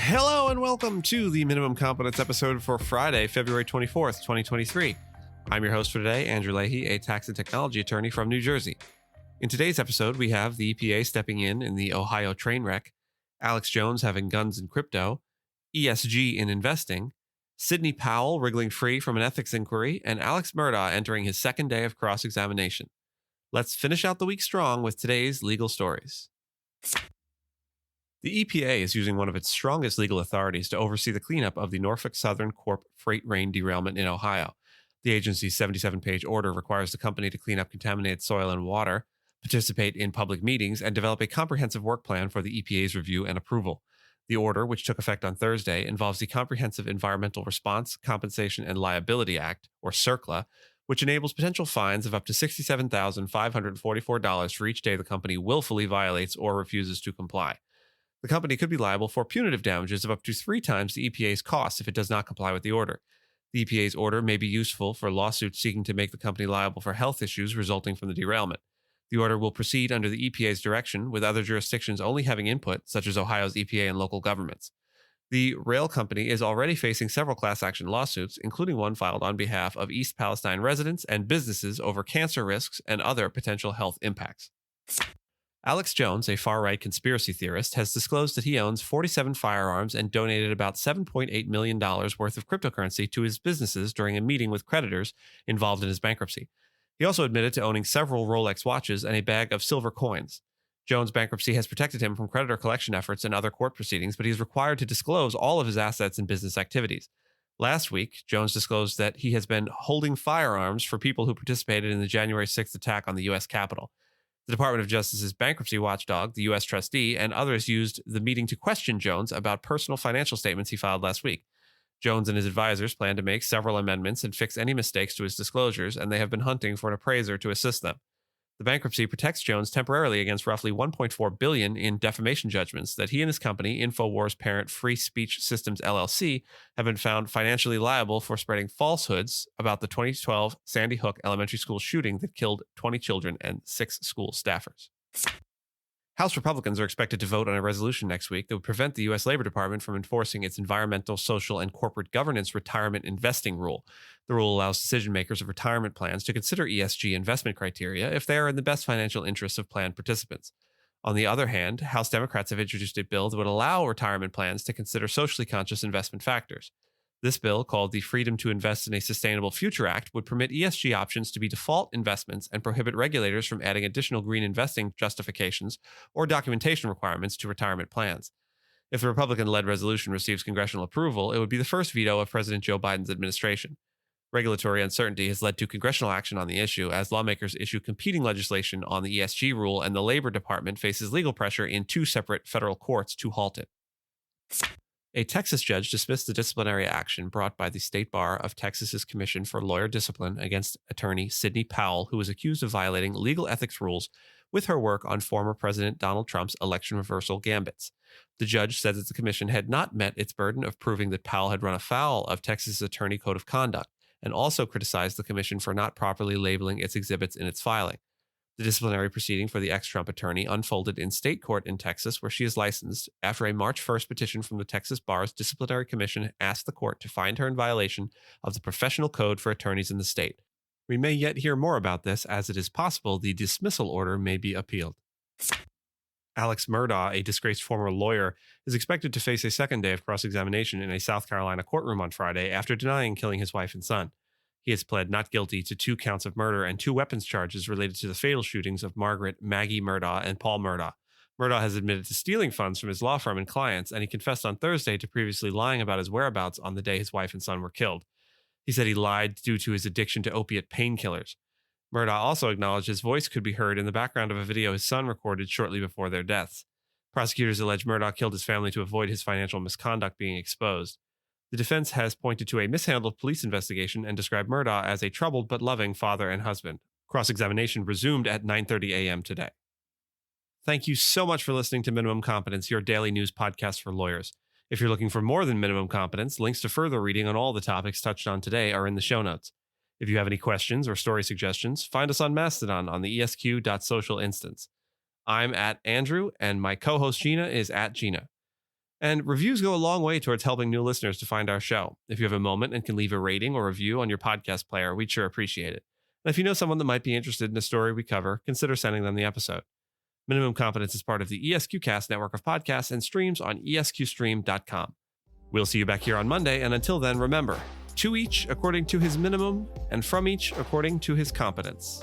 Hello and welcome to the Minimum Competence episode for Friday, February 24th, 2023. I'm your host for today, Andrew Leahy, a tax and technology attorney from New Jersey. In today's episode, we have the EPA stepping in the Ohio train wreck, Alex Jones having guns in crypto, ESG in investing, Sidney Powell wriggling free from an ethics inquiry, and Alex Murdaugh entering his second day of cross-examination. Let's finish out the week strong with today's legal stories. The EPA is using one of its strongest legal authorities to oversee the cleanup of the Norfolk Southern Corp freight train derailment in Ohio. The agency's 77-page order requires the company to clean up contaminated soil and water, participate in public meetings, and develop a comprehensive work plan for the EPA's review and approval. The order, which took effect on Thursday, involves the Comprehensive Environmental Response, Compensation, and Liability Act, or CERCLA, which enables potential fines of up to $67,544 for each day the company willfully violates or refuses to comply. The company could be liable for punitive damages of up to 3 times the EPA's cost if it does not comply with the order. The EPA's order may be useful for lawsuits seeking to make the company liable for health issues resulting from the derailment. The order will proceed under the EPA's direction, with other jurisdictions only having input, such as Ohio's EPA and local governments. The rail company is already facing several class action lawsuits, including one filed on behalf of East Palestine residents and businesses over cancer risks and other potential health impacts. Alex Jones, a far-right conspiracy theorist, has disclosed that he owns 47 firearms and donated about $7.8 million worth of cryptocurrency to his businesses during a meeting with creditors involved in his bankruptcy. He also admitted to owning several Rolex watches and a bag of silver coins. Jones' bankruptcy has protected him from creditor collection efforts and other court proceedings, but he is required to disclose all of his assets and business activities. Last week, Jones disclosed that he has been holding firearms for people who participated in the January 6th attack on the U.S. Capitol. The Department of Justice's bankruptcy watchdog, the U.S. trustee, and others used the meeting to question Jones about personal financial statements he filed last week. Jones and his advisors plan to make several amendments and fix any mistakes to his disclosures, and they have been hunting for an appraiser to assist them. The bankruptcy protects Jones temporarily against roughly $1.4 billion in defamation judgments that he and his company, InfoWars parent Free Speech Systems LLC, have been found financially liable for spreading falsehoods about the 2012 Sandy Hook Elementary School shooting that killed 20 children and 6 school staffers. House Republicans are expected to vote on a resolution next week that would prevent the U.S. Labor Department from enforcing its environmental, social, and corporate governance retirement investing rule. The rule allows decision makers of retirement plans to consider ESG investment criteria if they are in the best financial interests of plan participants. On the other hand, House Democrats have introduced a bill that would allow retirement plans to consider socially conscious investment factors. This bill, called the Freedom to Invest in a Sustainable Future Act, would permit ESG options to be default investments and prohibit regulators from adding additional green investing justifications or documentation requirements to retirement plans. If the Republican-led resolution receives congressional approval, it would be the first veto of President Joe Biden's administration. Regulatory uncertainty has led to congressional action on the issue as lawmakers issue competing legislation on the ESG rule, and the Labor Department faces legal pressure in 2 separate federal courts to halt it. A Texas judge dismissed the disciplinary action brought by the State Bar of Texas's Commission for Lawyer Discipline against attorney Sidney Powell, who was accused of violating legal ethics rules with her work on former President Donald Trump's election reversal gambits. The judge said that the commission had not met its burden of proving that Powell had run afoul of Texas's attorney code of conduct, and also criticized the commission for not properly labeling its exhibits in its filing. The disciplinary proceeding for the ex-Trump attorney unfolded in state court in Texas, where she is licensed, after a March 1st petition from the Texas Bar's Disciplinary Commission asked the court to find her in violation of the professional code for attorneys in the state. We may yet hear more about this, as it is possible the dismissal order may be appealed. Alex Murdaugh, a disgraced former lawyer, is expected to face a second day of cross-examination in a South Carolina courtroom on Friday after denying killing his wife and son. He has pled not guilty to 2 counts of murder and 2 weapons charges related to the fatal shootings of Margaret Maggie Murdaugh and Paul Murdaugh. Murdaugh has admitted to stealing funds from his law firm and clients, and he confessed on Thursday to previously lying about his whereabouts on the day his wife and son were killed. He said he lied due to his addiction to opiate painkillers. Murdaugh also acknowledged his voice could be heard in the background of a video his son recorded shortly before their deaths. Prosecutors allege Murdaugh killed his family to avoid his financial misconduct being exposed. The defense has pointed to a mishandled police investigation and described Murdaugh as a troubled but loving father and husband. Cross-examination resumed at 9:30 a.m. today. Thank you so much for listening to Minimum Competence, your daily news podcast for lawyers. If you're looking for more than minimum competence, links to further reading on all the topics touched on today are in the show notes. If you have any questions or story suggestions, find us on Mastodon on the esq.social instance. I'm at Andrew, and my co-host Gina is at Gina. And reviews go a long way towards helping new listeners to find our show. If you have a moment and can leave a rating or review on your podcast player, we'd sure appreciate it. And if you know someone that might be interested in a story we cover, consider sending them the episode. Minimum Competence is part of the ESQcast network of podcasts and streams on esqstream.com. We'll see you back here on Monday, and until then, remember, to each according to his minimum, and from each according to his competence.